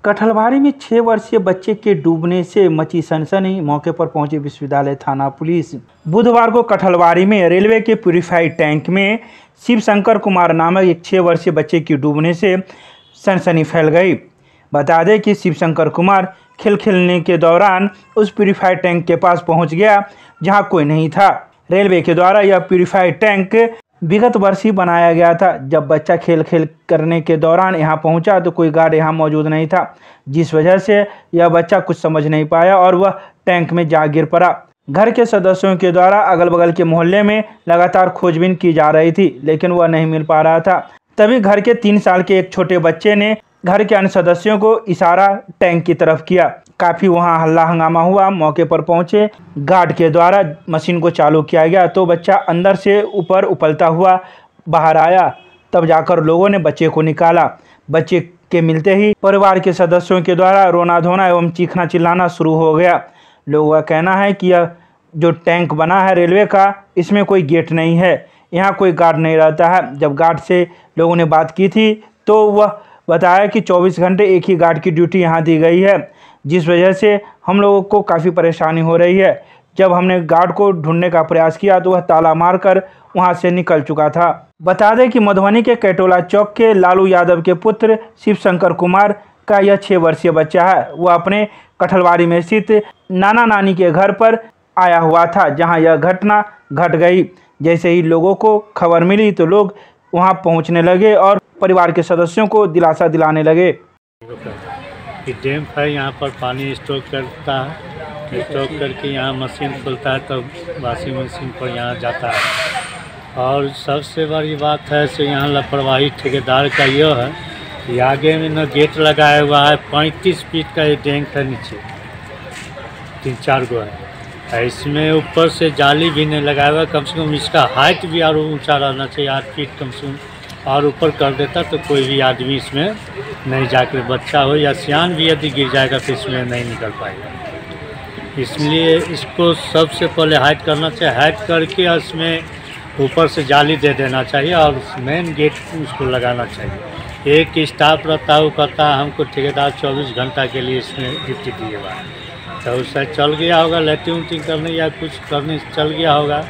कठलवाड़ी में 6 वर्षीय बच्चे के डूबने से मची सनसनी। मौके पर पहुंची विश्वविद्यालय थाना पुलिस। बुधवार को कठलवाड़ी में रेलवे के प्यूरिफाइड टैंक में शिवशंकर कुमार नामक एक 6 वर्षीय बच्चे की डूबने से सनसनी फैल गई। बता दें कि शिवशंकर कुमार खेलने के दौरान उस प्यूरिफाइड टैंक के पास पहुंच गया जहां कोई नहीं था। रेलवे के द्वारा यह प्यूरिफाइड टैंक विगत वर्ष ही बनाया गया था। जब बच्चा खेल करने के दौरान यहां पहुंचा तो कोई गार्ड यहां मौजूद नहीं था, जिस वजह से यह बच्चा कुछ समझ नहीं पाया और वह टैंक में जा गिर पड़ा। घर के सदस्यों के द्वारा अगल बगल के मोहल्ले में लगातार खोजबीन की जा रही थी, लेकिन वह नहीं मिल पा रहा था। तभी घर के 3 साल के एक छोटे बच्चे ने घर के अन्य सदस्यों को इशारा टैंक की तरफ किया। काफ़ी वहां हल्ला हंगामा हुआ। मौके पर पहुंचे गार्ड के द्वारा मशीन को चालू किया गया तो बच्चा अंदर से ऊपर उछलता हुआ बाहर आया। तब जाकर लोगों ने बच्चे को निकाला। बच्चे के मिलते ही परिवार के सदस्यों के द्वारा रोना धोना एवं चीखना चिल्लाना शुरू हो गया। लोगों का कहना है कि यह जो टैंक बना है रेलवे का, इसमें कोई गेट नहीं है, यहाँ कोई गार्ड नहीं रहता है। जब गार्ड से लोगों ने बात की थी तो वह बताया कि 24 घंटे एक ही गार्ड की ड्यूटी यहाँ दी गई है, जिस वजह से हम लोगों को काफ़ी परेशानी हो रही है। जब हमने गार्ड को ढूंढने का प्रयास किया तो वह ताला मारकर वहां से निकल चुका था। बता दें कि मधुबनी के कैटोला चौक के लालू यादव के पुत्र शिवशंकर कुमार का यह 6 वर्षीय बच्चा है। वह अपने कठलवाड़ी में स्थित नाना नानी के घर पर आया हुआ था, जहां यह घटना घट गई। जैसे ही लोगों को खबर मिली तो लोग वहां पहुंचने लगे और परिवार के सदस्यों को दिलासा दिलाने लगे। डैम है, यहाँ पर पानी स्टोर करता है, स्टोर करके यहाँ मशीन खुलता है तब वॉशिंग मशीन पर यहाँ जाता है। और सबसे बड़ी बात है सो यहाँ लापरवाही ठेकेदार का यह है कि आगे में न गेट लगाया हुआ है। 35 फीट का ये टैंक है, नीचे 3-4 गो है। इसमें ऊपर से जाली भी नहीं लगाया हुआ। कम से कम इसका हाइट भी और ऊँचा रहना चाहिए, 8 फीट कम से कम, और ऊपर कर देता तो कोई भी आदमी इसमें नहीं जाकर, बच्चा हो या सियान भी यदि गिर जाएगा तो इसमें नहीं निकल पाएगा। इसलिए इसको सबसे पहले हाइट करना चाहिए। हाइट करके इसमें ऊपर से जाली दे देना चाहिए और मेन गेट उसको लगाना चाहिए। एक स्टाफ रहता है, वो कहता है हमको ठेकेदार 24 घंटा के लिए इसमें ड्यूटी दिए हुआ है, तो उससे चल गया होगा लैट्रिन उट्रिन करने या कुछ करने चल गया होगा,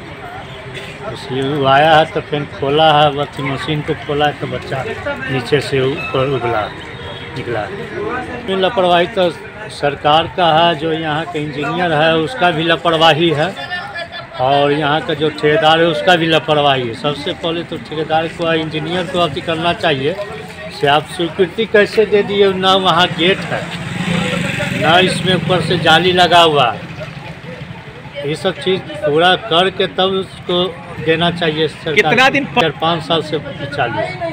इसलिए वो आया है। तो फिर खोला है, बस मशीन को खोला है तो बच्चा नीचे से ऊपर निकला। फिर लापरवाही तो सरकार का है, जो यहाँ का इंजीनियर है उसका भी लापरवाही है, और यहाँ का जो ठेकेदार है उसका भी लापरवाही है। सबसे पहले तो ठेकेदार को, इंजीनियर को अति करना चाहिए से आप स्वीकृति कैसे दे दिए, ना वहाँ गेट है ना इसमें ऊपर से जाली लगा हुआ है। ये सब चीज़ पूरा करके तब उसको देना चाहिए सरकार। कितना दिन 4-5 साल से चालू है।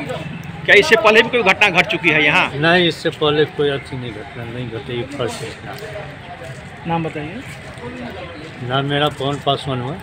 क्या इससे पहले भी कोई घटना घट चुकी है यहाँ? नहीं, इससे पहले कोई अच्छी घटना नहीं घटी। ये फर्स्ट है। नाम बताइए। नाम मेरा पवन पासवान हुआ।